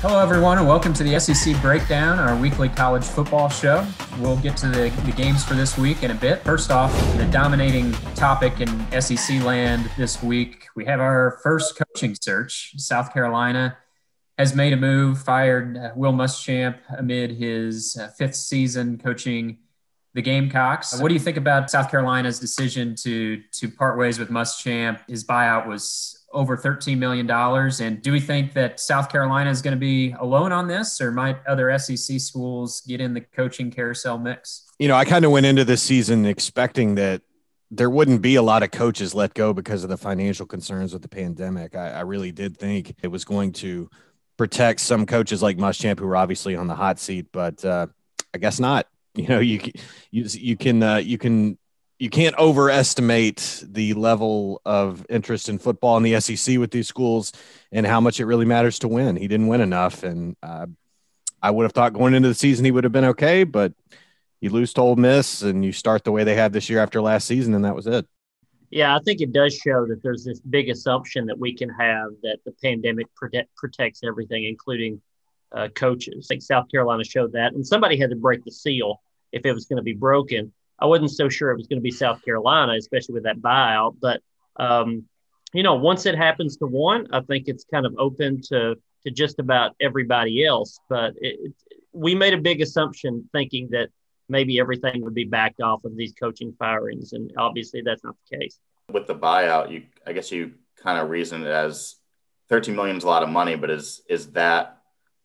Hello, everyone, and welcome to the SEC Breakdown, our weekly college football show. We'll get to the games for this week in a bit. First off, the dominating topic in SEC land this week, we have our first coaching search. South Carolina has made a move, fired Will Muschamp amid his fifth season coaching the Gamecocks. What do you think about South Carolina's decision to part ways with Muschamp? His buyout was over $13 million. And do we think that South Carolina is going to be alone on this, or might other SEC schools get in the coaching carousel mix? You know, I kind of went into this season expecting that there wouldn't be a lot of coaches let go because of the financial concerns with the pandemic. I really did think it was going to protect some coaches like Muschamp, who were obviously on the hot seat, but I guess not. You know, you can't overestimate the level of interest in football in the SEC with these schools and how much it really matters to win. He didn't win enough, and I would have thought going into the season he would have been okay, but you lose to Ole Miss and you start the way they had this year after last season, and that was it. Yeah, I think it does show that there's this big assumption that we can have that the pandemic protects everything, including coaches. I think South Carolina showed that, and somebody had to break the seal if it was going to be broken. I wasn't so sure it was going to be South Carolina, especially with that buyout. But, once it happens to one, I think it's kind of open to just about everybody else. But we made a big assumption thinking that maybe everything would be backed off of these coaching firings. And obviously that's not the case. With the buyout, I guess you kind of reason it as $13 million is a lot of money, but is that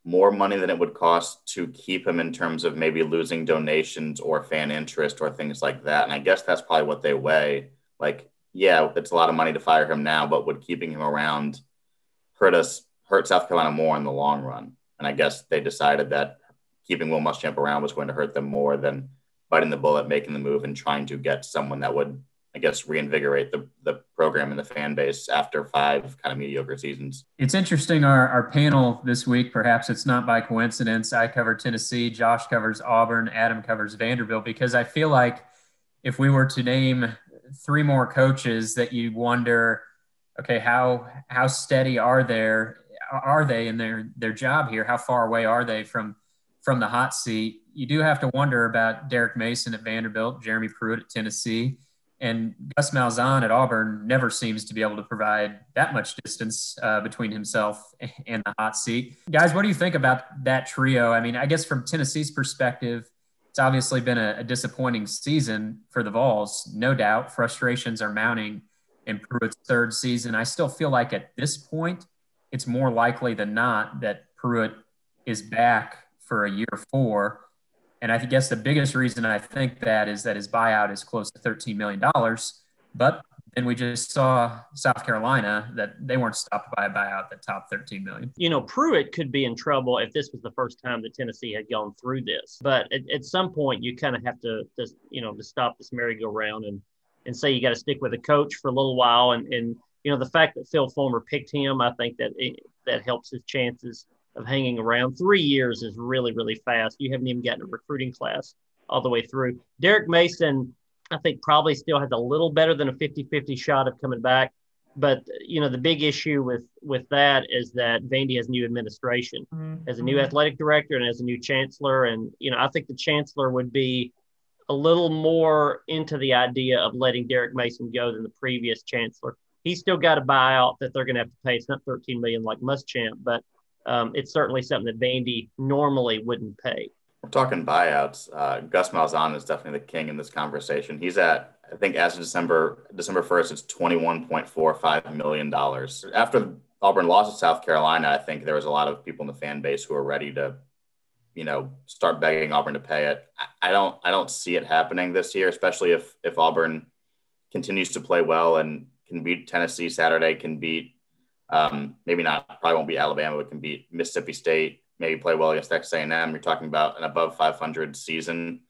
more money than it would cost to keep him in terms of maybe losing donations or fan interest or things like that? And I guess that's probably what they weigh. Like, yeah, it's a lot of money to fire him now, but would keeping him around hurt South Carolina more in the long run? And I guess they decided that keeping Will Muschamp around was going to hurt them more than biting the bullet, making the move, and trying to get someone that would, I guess, reinvigorate the program and the fan base after 5 kind of mediocre seasons. It's interesting, our panel this week, perhaps it's not by coincidence. I cover Tennessee, Josh covers Auburn, Adam covers Vanderbilt, because I feel like if we were to name 3 more coaches that you wonder, okay, how steady are they in their job here? How far away are they from the hot seat? You do have to wonder about Derek Mason at Vanderbilt, Jeremy Pruitt at Tennessee, and Gus Malzahn at Auburn never seems to be able to provide that much distance between himself and the hot seat. Guys, what do you think about that trio? I mean, I guess from Tennessee's perspective, it's obviously been a disappointing season for the Vols. No doubt frustrations are mounting in Pruitt's 3rd season. I still feel like at this point, it's more likely than not that Pruitt is back for a year 4. And I guess the biggest reason I think that is that his buyout is close to $13 million. But then we just saw South Carolina that they weren't stopped by a buyout that topped $13 million. You know, Pruitt could be in trouble if this was the first time that Tennessee had gone through this. But at some point, you kind of have to stop this merry-go-round and say you got to stick with a coach for a little while. And the fact that Phil Fulmer picked him, I think that helps his chances of hanging around. 3 years is really, really fast. You haven't even gotten a recruiting class all the way through. Derek Mason, I think, probably still has a little better than a 50-50 shot of coming back. But, the big issue with that is that Vandy has new administration, has a new athletic director and has a new chancellor. And, I think the chancellor would be a little more into the idea of letting Derek Mason go than the previous chancellor. He's still got a buyout that they're going to have to pay. It's not $13 million like Muschamp, but it's certainly something that Vandy normally wouldn't pay. We're talking buyouts. Gus Malzahn is definitely the king in this conversation. He's at, I think, as of December 1st, it's $21.45 million. After Auburn lost to South Carolina, I think there was a lot of people in the fan base who are ready to, start begging Auburn to pay it. I don't see it happening this year, especially if Auburn continues to play well and can beat Tennessee Saturday, can beat maybe not, probably won't beat Alabama, but can beat Mississippi State, maybe play well against Texas A&M. You're talking about an above 500 season,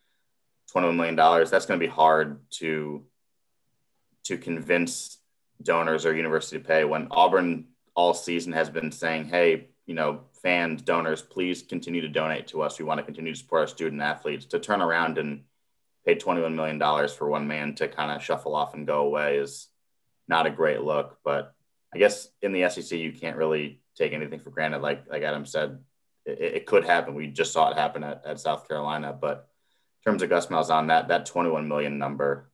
$21 million. That's going to be hard to convince donors or university to pay when Auburn all season has been saying, hey, fans, donors, please continue to donate to us. We want to continue to support our student athletes. To turn around and pay $21 million for one man to kind of shuffle off and go away is not a great look. But I guess in the SEC, you can't really take anything for granted. Like Adam said, it could happen. We just saw it happen at South Carolina. But in terms of Gus Malzahn, that 21 million number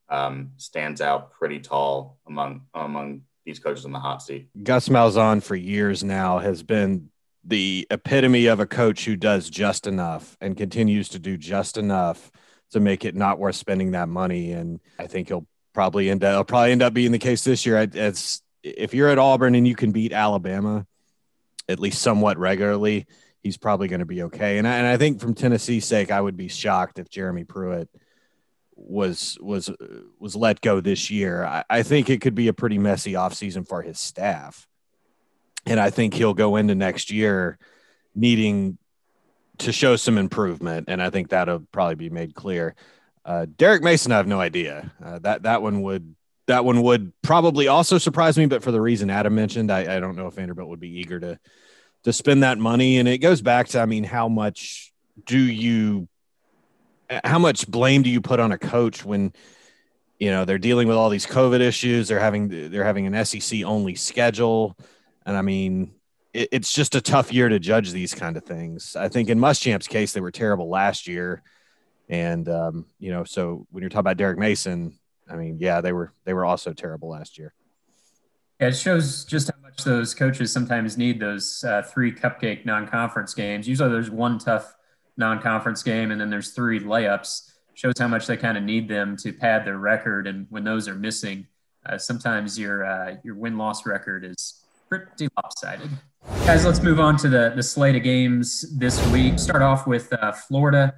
stands out pretty tall among these coaches in the hot seat. Gus Malzahn for years now has been the epitome of a coach who does just enough and continues to do just enough to make it not worth spending that money. And I think he'll probably end up being the case this year. As if you're at Auburn and you can beat Alabama at least somewhat regularly, he's probably going to be okay. And I think from Tennessee's sake, I would be shocked if Jeremy Pruitt was let go this year. I think it could be a pretty messy offseason for his staff. And I think he'll go into next year needing to show some improvement. And I think that'll probably be made clear. Derek Mason, I have no idea. That one would probably also surprise me, but for the reason Adam mentioned, I don't know if Vanderbilt would be eager to spend that money. And it goes back to, I mean, how much blame do you put on a coach when, they're dealing with all these COVID issues, they're having an SEC only schedule. And I mean, it's just a tough year to judge these kind of things. I think in Muschamp's case, they were terrible last year. And, so when you're talking about Derek Mason, I mean, yeah, they were also terrible last year. Yeah, it shows just how much those coaches sometimes need those 3 cupcake non-conference games. Usually there's one tough non-conference game and then there's 3 layups. Shows how much they kind of need them to pad their record. And when those are missing, sometimes your win-loss record is pretty lopsided. Guys, let's move on to the slate of games this week. Start off with Florida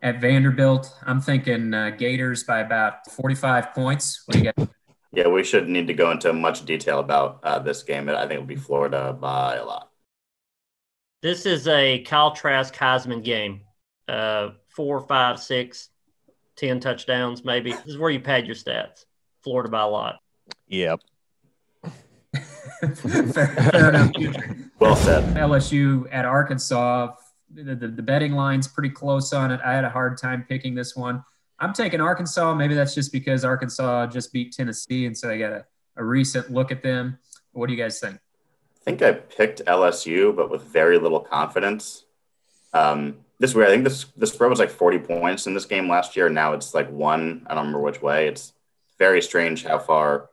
at Vanderbilt. I'm thinking Gators by about 45 points. What do you got? Yeah, we shouldn't need to go into much detail about this game. I think it'll be Florida by a lot. This is a Kyle Trask Heisman game. 4, 5, 6, 10 touchdowns maybe. This is where you pad your stats. Florida by a lot. Yep. Fair enough. Well said. LSU at Arkansas. The betting line's pretty close on it. I had a hard time picking this one. I'm taking Arkansas. Maybe that's just because Arkansas just beat Tennessee, and so I got a recent look at them. What do you guys think? I think I picked LSU, but with very little confidence. This way, I think the spread was like 40 points in this game last year. Now it's like 1. I don't remember which way. It's very strange how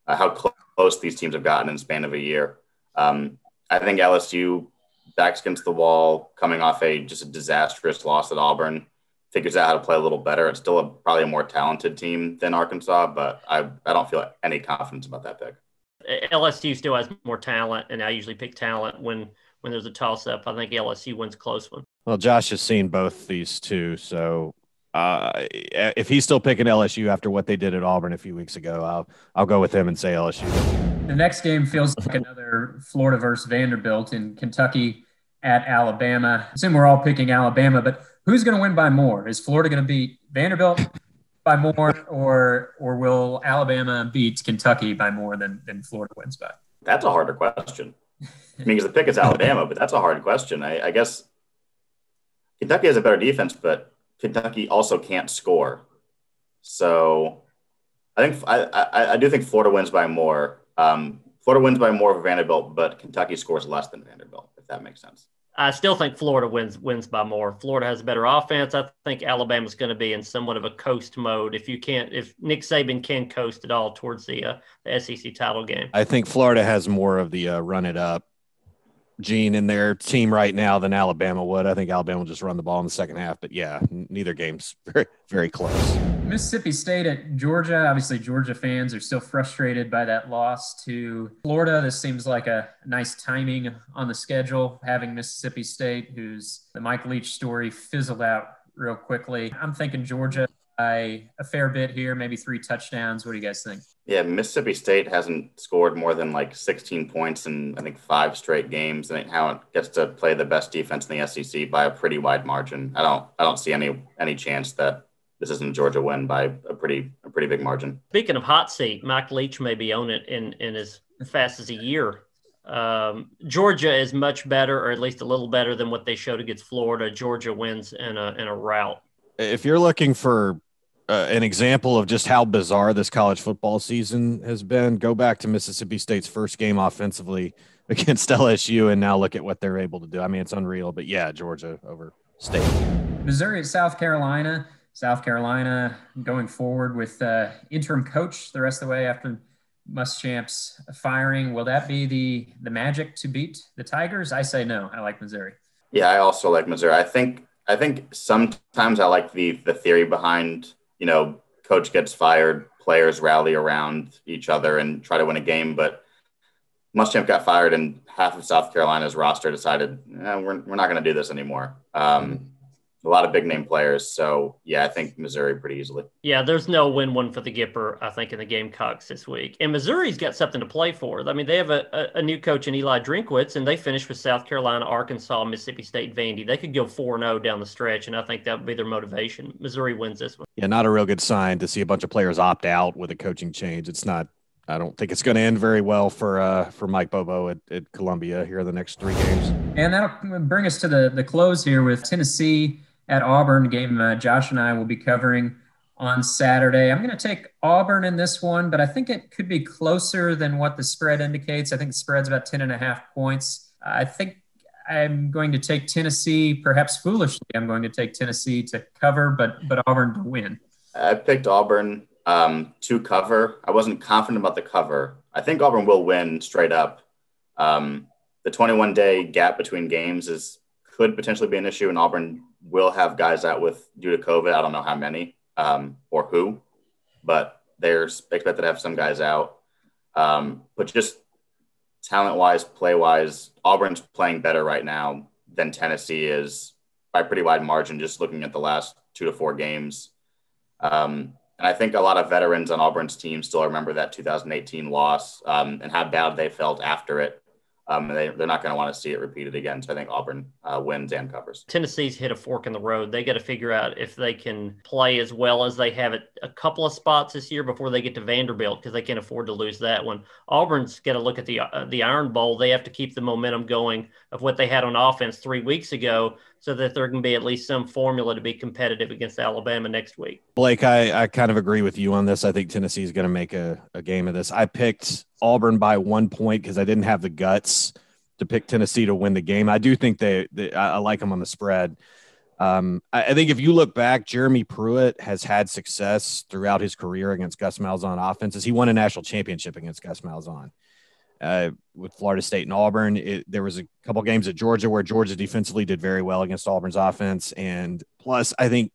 close these teams have gotten in the span of a year. I think LSU, backs against the wall, coming off just a disastrous loss at Auburn, figures out how to play a little better. It's still probably a more talented team than Arkansas, but I don't feel any confidence about that pick. LSU still has more talent, and I usually pick talent when there's a toss-up. I think LSU wins a close one. Well, Josh has seen both these two, so if he's still picking LSU after what they did at Auburn a few weeks ago, I'll go with him and say LSU. The next game feels like another Florida versus Vanderbilt in Kentucky at Alabama. I assume we're all picking Alabama, but who's going to win by more? Is Florida going to beat Vanderbilt by more, or will Alabama beat Kentucky by more than Florida wins by? That's a harder question. I mean, because the pick is Alabama, but that's a hard question. I guess Kentucky has a better defense, but Kentucky also can't score. So I do think Florida wins by more. Florida wins by more for Vanderbilt, but Kentucky scores less than Vanderbilt, if that makes sense. I still think Florida wins by more. Florida has a better offense. I think Alabama's going to be in somewhat of a coast mode if Nick Saban can coast at all towards the SEC title game. I think Florida has more of the run it up gene in their team right now than Alabama would. I think Alabama will just run the ball in the second half, but yeah, neither game's very, very close. Mississippi State at Georgia. Obviously, Georgia fans are still frustrated by that loss to Florida. This seems like a nice timing on the schedule, having Mississippi State, whose the Mike Leach story fizzled out real quickly. I'm thinking Georgia by a fair bit here, maybe 3 touchdowns. What do you guys think? Yeah, Mississippi State hasn't scored more than like 16 points in, I think, 5 straight games. And how it gets to play the best defense in the SEC by a pretty wide margin. I don't see any chance that this isn't a Georgia win by a pretty big margin. Speaking of hot seat, Mike Leach may be on it in as fast as a year. Georgia is much better, or at least a little better than what they showed against Florida. Georgia wins in a rout. If you're looking for an example of just how bizarre this college football season has been, go back to Mississippi State's first game offensively against LSU, and now look at what they're able to do. I mean, it's unreal, but yeah, Georgia over State. Missouri, South Carolina. South Carolina going forward with interim coach the rest of the way after Muschamp's firing. Will that be the magic to beat the Tigers? I say no. I like Missouri. Yeah, I also like Missouri. I think sometimes I like the theory behind, coach gets fired, players rally around each other and try to win a game. But Muschamp got fired, and half of South Carolina's roster decided we're not going to do this anymore. A lot of big name players. So, yeah, I think Missouri pretty easily. Yeah, there's no win-1 for the Gipper, I think, in the Gamecocks this week. And Missouri's got something to play for. I mean, they have a new coach in Eli Drinkwitz, and they finished with South Carolina, Arkansas, Mississippi State, Vandy. They could go 4-0 down the stretch, and I think that would be their motivation. Missouri wins this one. Yeah, not a real good sign to see a bunch of players opt out with a coaching change. It's not – I don't think it's going to end very well for Mike Bobo at Columbia here in the next 3 games. And that'll bring us to the close here with Tennessee at Auburn, game Josh and I will be covering on Saturday. I'm going to take Auburn in this one, but I think it could be closer than what the spread indicates. I think the spread's about 10.5 points. I think I'm going to take Tennessee, perhaps foolishly. I'm going to take Tennessee to cover, but Auburn to win. I picked Auburn to cover. I wasn't confident about the cover. I think Auburn will win straight up. The 21-day gap between games could potentially be an issue, and Auburn will have guys out due to COVID. I don't know how many or who, but they're expected to have some guys out. But just talent-wise, play-wise, Auburn's playing better right now than Tennessee is by a pretty wide margin, just looking at the last 2 to 4 games. And I think a lot of veterans on Auburn's team still remember that 2018 loss and how bad they felt after it. They're not going to want to see it repeated again. So I think Auburn wins and covers. Tennessee's hit a fork in the road. They got to figure out if they can play as well as they have at a couple of spots this year before they get to Vanderbilt, because they can't afford to lose that one. Auburn's got to look at the Iron Bowl. They have to keep the momentum going of what they had on offense 3 weeks ago, so that there can be at least some formula to be competitive against Alabama next week. Blake, I kind of agree with you on this. I think Tennessee is going to make a game of this. I picked Auburn by 1 point because I didn't have the guts to pick Tennessee to win the game. I do think I like them on the spread. I think if you look back, Jeremy Pruitt has had success throughout his career against Gus Malzahn offenses. He won a national championship against Gus Malzahn. With Florida State and Auburn. There was a couple games at Georgia where Georgia defensively did very well against Auburn's offense. And plus, I think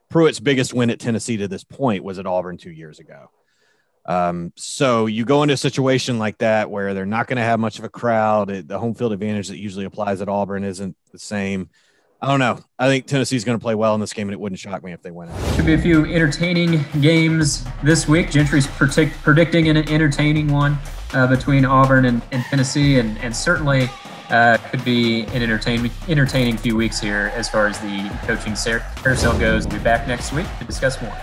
Pruitt's biggest win at Tennessee to this point was at Auburn 2 years ago. So you go into a situation like that where they're not going to have much of a crowd. The home field advantage that usually applies at Auburn isn't the same. I don't know. I think Tennessee's going to play well in this game, and it wouldn't shock me if they win it. Should be a few entertaining games this week. Gentry's predicting an entertaining one between Auburn and Tennessee, and certainly could be an entertaining few weeks here as far as the coaching carousel goes. We'll be back next week to discuss more.